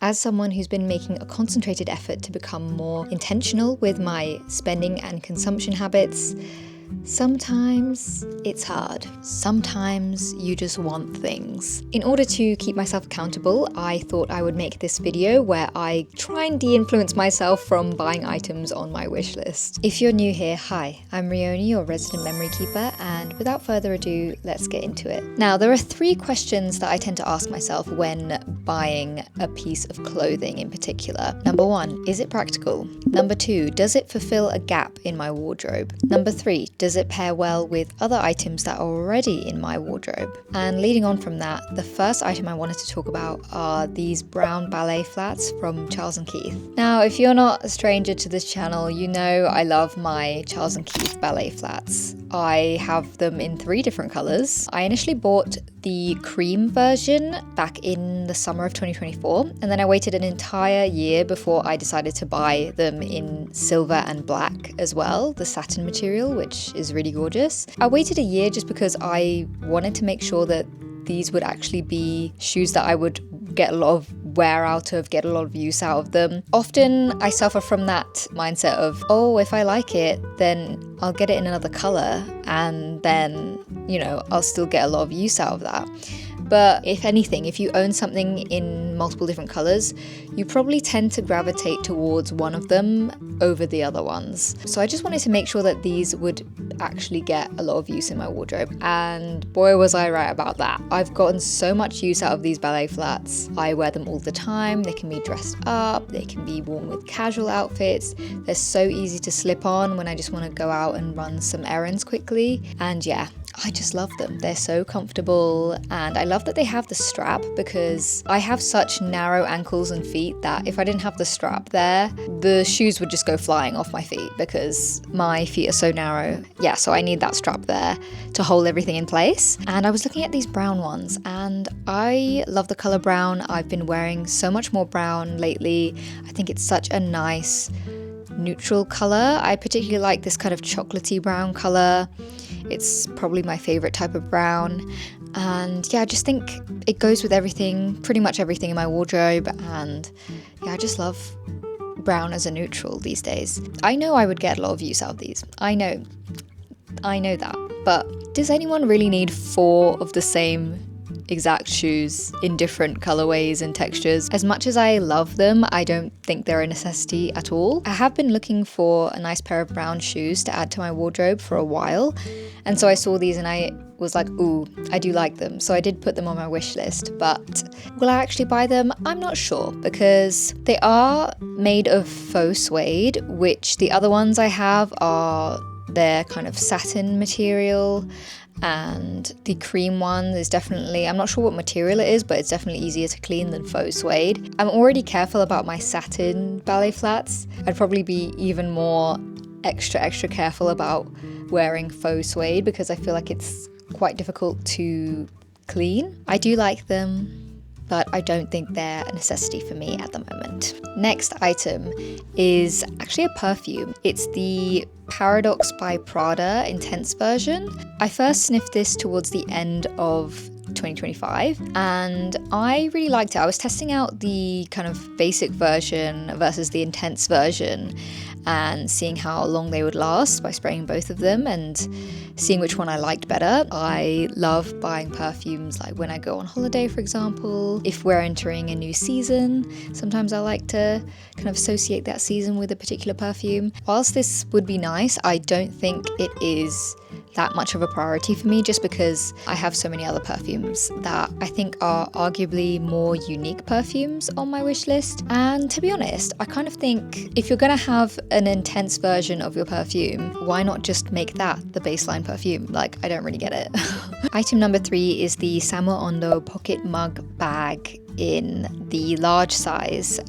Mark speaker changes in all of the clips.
Speaker 1: As someone who's been making a concentrated effort to become more intentional with my spending and consumption habits, sometimes it's hard. Sometimes you just want things. In order to keep myself accountable, I thought I would make this video where I try and de-influence myself from buying items on my wish list. If you're new here, hi, I'm Riona, your resident memory keeper, and without further ado, let's get into it. Now, there are 3 questions that I tend to ask myself when buying a piece of clothing in particular. Number 1, is it practical? Number 2, does it fulfill a gap in my wardrobe? Number 3, does it pair well with other items that are already in my wardrobe? And leading on from that, the first item I wanted to talk about are these brown ballet flats from Charles & Keith. Now, if you're not a stranger to this channel, you know I love my Charles & Keith ballet flats. I have them in 3 different colors. I initially bought the cream version back in the summer of 2024, and then I waited an entire year before I decided to buy them in silver and black as well, the satin material, which is really gorgeous. I waited a year just because I wanted to make sure that these would actually be shoes that I would get a lot of wear out of, get a lot of use out of them. Often I suffer from that mindset of, oh, if I like it, then I'll get it in another color and then, I'll still get a lot of use out of that. But if anything, if you own something in multiple different colors, you probably tend to gravitate towards one of them over the other ones. So I just wanted to make sure that these would actually get a lot of use in my wardrobe. And boy, was I right about that. I've gotten so much use out of these ballet flats. I wear them all the time. They can be dressed up. They can be worn with casual outfits. They're so easy to slip on when I just want to go out and run some errands quickly. And yeah, I just love them. They're so comfortable, and I love that they have the strap because I have such narrow ankles and feet that if I didn't have the strap there, the shoes would just go flying off my feet because my feet are so narrow. Yeah, so I need that strap there to hold everything in place. And I was looking at these brown ones and I love the color brown. I've been wearing so much more brown lately. I think it's such a nice neutral color. I particularly like this kind of chocolatey brown color. It's probably my favorite type of brown. And yeah, I just think it goes with everything, pretty much everything in my wardrobe. And yeah, I just love brown as a neutral these days. I know I would get a lot of use out of these. I know that. But does anyone really need 4 of the same exact shoes in different colorways and textures? As much as I love them, I don't think they're a necessity at all. I have been looking for a nice pair of brown shoes to add to my wardrobe for a while, and so I saw these and I was like, ooh, I do like them. So I did put them on my wish list, but will I actually buy them? I'm not sure because they are made of faux suede, which the other ones I have are their kind of satin material. And the cream one is definitely, I'm not sure what material it is, but it's definitely easier to clean than faux suede. I'm already careful about my satin ballet flats. I'd probably be even more extra careful about wearing faux suede because I feel like it's quite difficult to clean. I do like them, but I don't think they're a necessity for me at the moment. Next item is actually a perfume. It's the Paradoxe by Prada Intense version. I first sniffed this towards the end of 2025 and I really liked it. I was testing out the kind of basic version versus the intense version and seeing how long they would last by spraying both of them and seeing which one I liked better. I love buying perfumes like when I go on holiday, for example. If we're entering a new season, sometimes I like to kind of associate that season with a particular perfume. Whilst this would be nice, I don't think it is that much of a priority for me just because I have so many other perfumes that I think are arguably more unique perfumes on my wish list. And to be honest, I kind of think if you're gonna have an intense version of your perfume, why not just make that the baseline perfume? Like, I don't really get it. Item number 3 is the Samo Ondoh pocket mug bag in the large size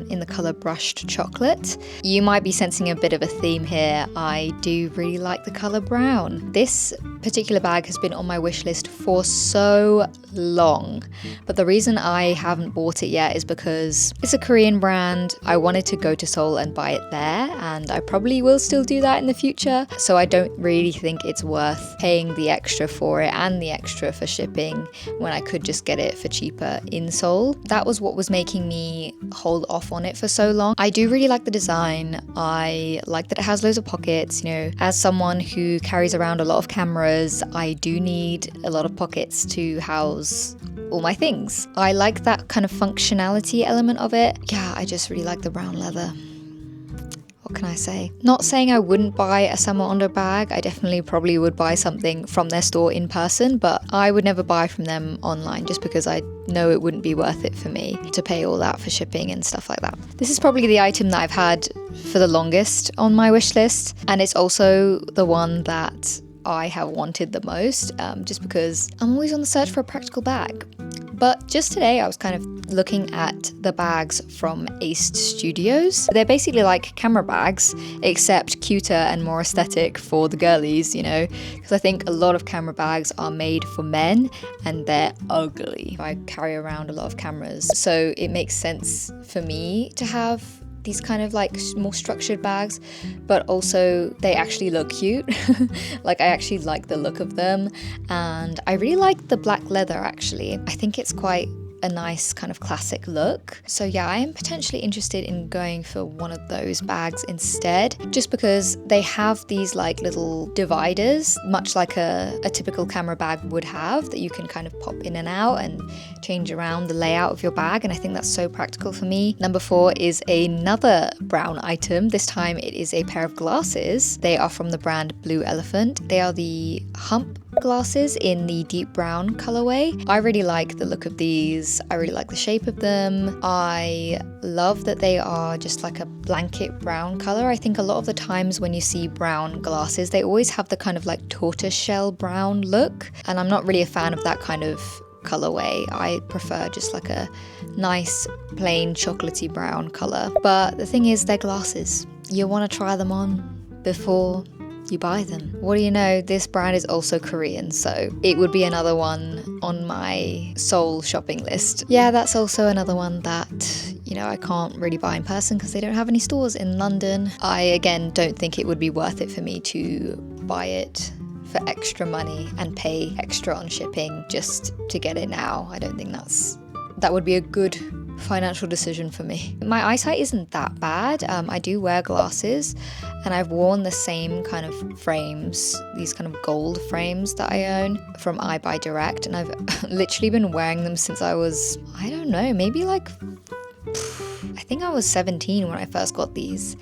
Speaker 1: in the color brushed chocolate. You might be sensing a bit of a theme here. I do really like the color brown. This particular bag has been on my wish list for so long. But the reason I haven't bought it yet is because it's a Korean brand. I wanted to go to Seoul and buy it there, and I probably will still do that in the future. So I don't really think it's worth paying the extra for it and the extra for shipping when I could just get it for cheaper in Seoul. That was what was making me hold off on it for so long. I do really like the design. I like that it has loads of pockets. As someone who carries around a lot of cameras, I do need a lot of pockets to house all my things. I like that kind of functionality element of it. Yeah, I just really like the brown leather. What can I say? Not saying I wouldn't buy a samo ondoh bag. I definitely probably would buy something from their store in person, but I would never buy from them online just because I know it wouldn't be worth it for me to pay all that for shipping and stuff like that. This is probably the item that I've had for the longest on my wish list, and it's also the one that I have wanted the most, just because I'm always on the search for a practical bag. But just today I was kind of looking at the bags from Aced Studios. They're basically like camera bags, except cuter and more aesthetic for the girlies, because I think a lot of camera bags are made for men and they're ugly. I carry around a lot of cameras, so it makes sense for me to have these kind of like more structured bags, but also they actually look cute. Like I actually like the look of them, and I really like the black leather actually. I think it's quite a nice kind of classic look. So yeah, I am potentially interested in going for one of those bags instead, just because they have these like little dividers, much like a typical camera bag would have, that you can kind of pop in and out and change around the layout of your bag, and I think that's so practical for me. Number 4 is another brown item. This time it is a pair of glasses. They are from the brand Blue Elephant. They are the hump glasses in the deep brown colorway. I really like the look of these. I really like the shape of them. I love that they are just like a blanket brown color. I think a lot of the times when you see brown glasses, they always have the kind of like tortoise shell brown look, and I'm not really a fan of that kind of colorway. I prefer just like a nice plain chocolatey brown color. But the thing is, they're glasses. You want to try them on before you buy them. What do you know, this brand is also Korean, so it would be another one on my Seoul shopping list. Yeah, that's also another one that I can't really buy in person because they don't have any stores in London. I again don't think it would be worth it for me to buy it for extra money and pay extra on shipping just to get it now. I don't think that would be a good financial decision for me. My eyesight isn't that bad. I do wear glasses, and I've worn the same kind of frames, these kind of gold frames that I own from I Buy Direct, and I've literally been wearing them since I was, I don't know, maybe like I think I was 17 when I first got these,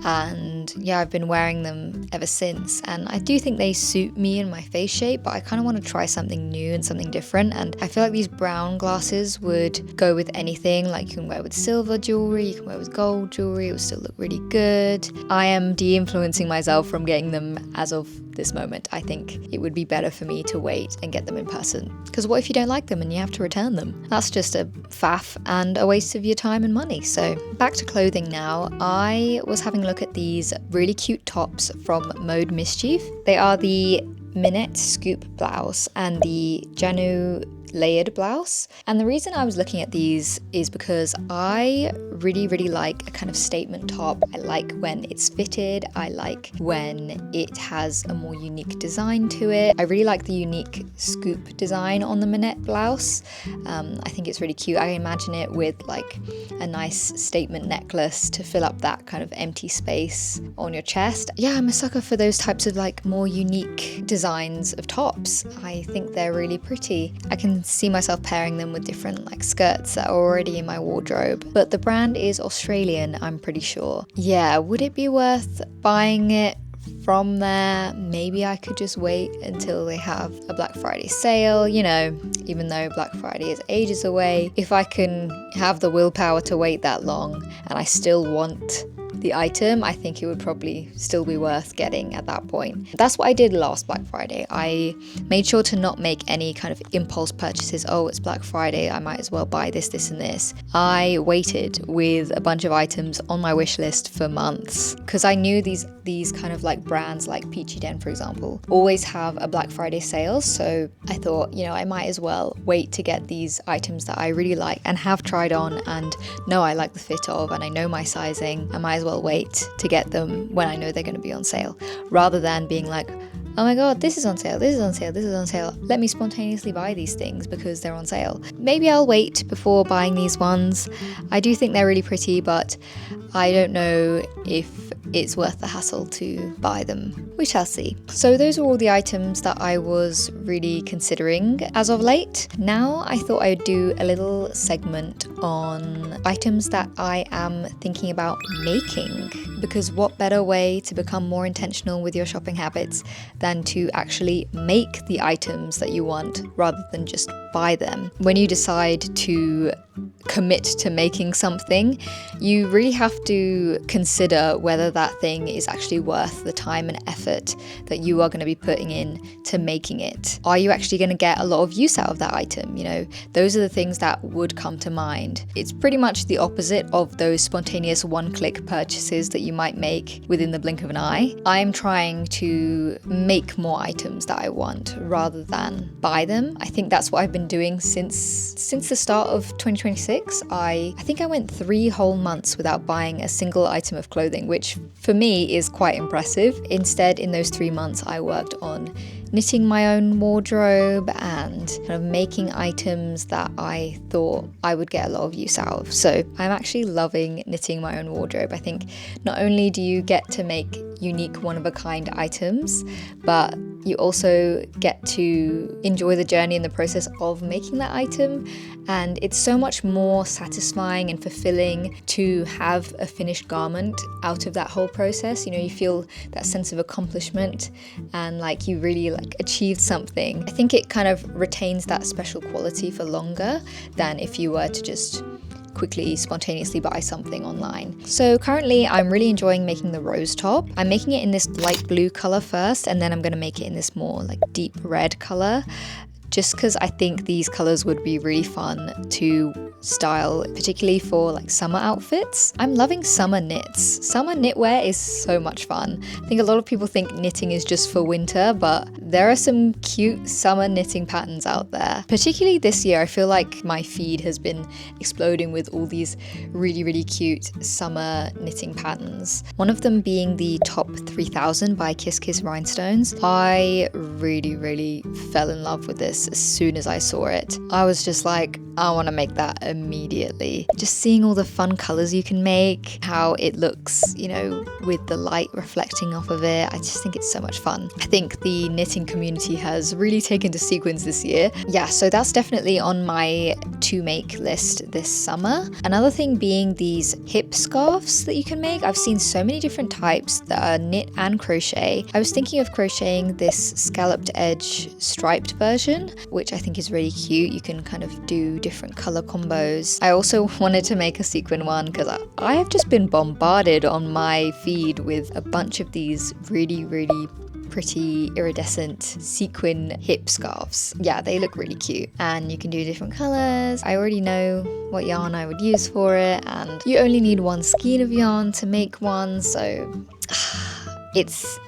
Speaker 1: and yeah, I've been wearing them ever since, and I do think they suit me and my face shape, but I kind of want to try something new and something different, and I feel like these brown glasses would go with anything. Like you can wear with silver jewelry, you can wear with gold jewelry, it would still look really good. I am de-influencing myself from getting them as of this moment. I think it would be better for me to wait and get them in person, because what if you don't like them and you have to return them? That's just a faff and a waste of your time and money. So back to clothing now. I was having a look at these really cute tops from Mode Mischief. They are the Minette Scoop blouse and the Janu layered blouse, and the reason I was looking at these is because I really like a kind of statement top. I like when it's fitted, I like when it has a more unique design to it. I really like the unique scoop design on the Minette blouse. I think it's really cute. I imagine it with like a nice statement necklace to fill up that kind of empty space on your chest. Yeah, I'm a sucker for those types of like more unique designs of tops. I think they're really pretty. I can see myself pairing them with different like skirts that are already in my wardrobe. But the brand is Australian, I'm pretty sure. Yeah, would it be worth buying it from there? Maybe I could just wait until they have a Black Friday sale, even though Black Friday is ages away. If I can have the willpower to wait that long and I still want the item, I think it would probably still be worth getting at that point. That's what I did last Black Friday. I made sure to not make any kind of impulse purchases. Oh, it's Black Friday, I might as well buy this, this and this. I waited with a bunch of items on my wish list for months because I knew these kind of like brands like Peachy Den, for example, always have a Black Friday sale. So I thought, you know, I might as well wait to get these items that I really like and have tried on and know I like the fit of and I know my sizing. I might as well wait to get them when I know they're going to be on sale, rather than being like, oh my god, this is on sale, this is on sale, this is on sale. Let me spontaneously buy these things because they're on sale. Maybe I'll wait before buying these ones. I do think they're really pretty, but I don't know if it's worth the hassle to buy them. We shall see. So those are all the items that I was really considering as of late. Now I thought I would do a little segment on items that I am thinking about making, because what better way to become more intentional with your shopping habits than to actually make the items that you want rather than just buy them. When you decide to commit to making something, you really have to consider whether that thing is actually worth the time and effort that you are going to be putting in to making it. Are you actually going to get a lot of use out of that item? You know, those are the things that would come to mind. It's pretty much the opposite of those spontaneous one-click purchases that you might make within the blink of an eye. I'm trying to make more items that I want rather than buy them. I think that's what I've been doing since the start of 2026. I think I went 3 whole months without buying a single item of clothing, which for me is quite impressive. Instead, in those 3 months, I worked on knitting my own wardrobe and kind of making items that I thought I would get a lot of use out of. So I'm actually loving knitting my own wardrobe. I think not only do you get to make unique one-of-a-kind items, but you also get to enjoy the journey and the process of making that item. And it's so much more satisfying and fulfilling to have a finished garment out of that whole process. You know, you feel that sense of accomplishment and like you really like achieved something. I think it kind of retains that special quality for longer than if you were to just quickly spontaneously buy something online. So currently I'm really enjoying making the rose top. I'm making it in this light blue color first, and then I'm going to make it in this more like deep red color, just because I think these colors would be really fun to style, particularly for like summer outfits. I'm loving summer knits. Summer knitwear is so much fun. I think a lot of people think knitting is just for winter, but there are some cute summer knitting patterns out there. Particularly this year, I feel like my feed has been exploding with all these really, really cute summer knitting patterns. One of them being the Top 3000 by Kiss Kiss Rhinestones. I really, really fell in love with this as soon as I saw it. I was just like, I want to make that immediately. Just seeing all the fun colors you can make, how it looks, you know, with the light reflecting off of it. I just think it's so much fun. I think the knitting community has really taken to sequins this year. Yeah, so that's definitely on my to make list this summer. Another thing being these hip scarves that you can make. I've seen so many different types that are knit and crochet. I was thinking of crocheting this scalloped edge striped version, which I think is really cute. You can kind of do different color combos. I also wanted to make a sequin one because I have just been bombarded on my feed with a bunch of these really, really pretty iridescent sequin hip scarves. Yeah, they look really cute and you can do different colors. I already know what yarn I would use for it, and you only need one skein of yarn to make one, so it's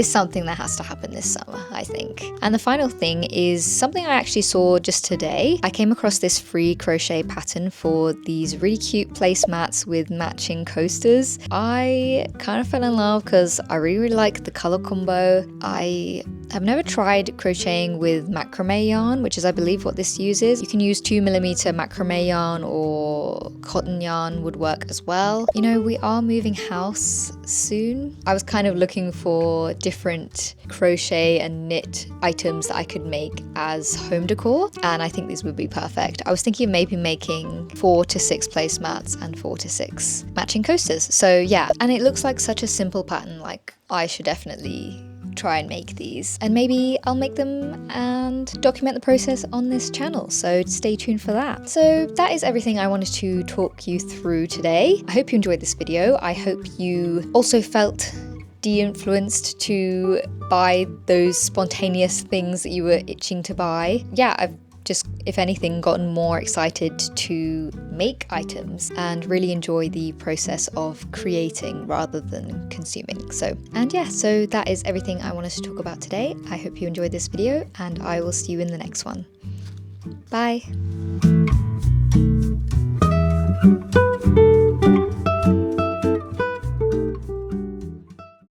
Speaker 1: something that has to happen this summer, I think. And the final thing is something I actually saw just today. I came across this free crochet pattern for these really cute placemats with matching coasters. I kind of fell in love because I really, really like the color combo. I have never tried crocheting with macrame yarn, which is I believe what this uses. You can use 2mm macrame yarn or cotton yarn would work as well. You know, we are moving house soon. I was kind of looking for different crochet and knit items that I could make as home decor, and I think these would be perfect. I was thinking of maybe making 4 to 6 placemats and 4 to 6 matching coasters. So yeah, and it looks like such a simple pattern, like I should definitely try and make these, and maybe I'll make them and document the process on this channel, so stay tuned for that. So that is everything I wanted to talk you through today. I hope you enjoyed this video. I hope you also felt de-influenced to buy those spontaneous things that you were itching to buy. Yeah, I've just, if anything, gotten more excited to make items and really enjoy the process of creating rather than consuming. So that is everything I wanted to talk about today. I hope you enjoyed this video, and I will see you in the next one. Bye!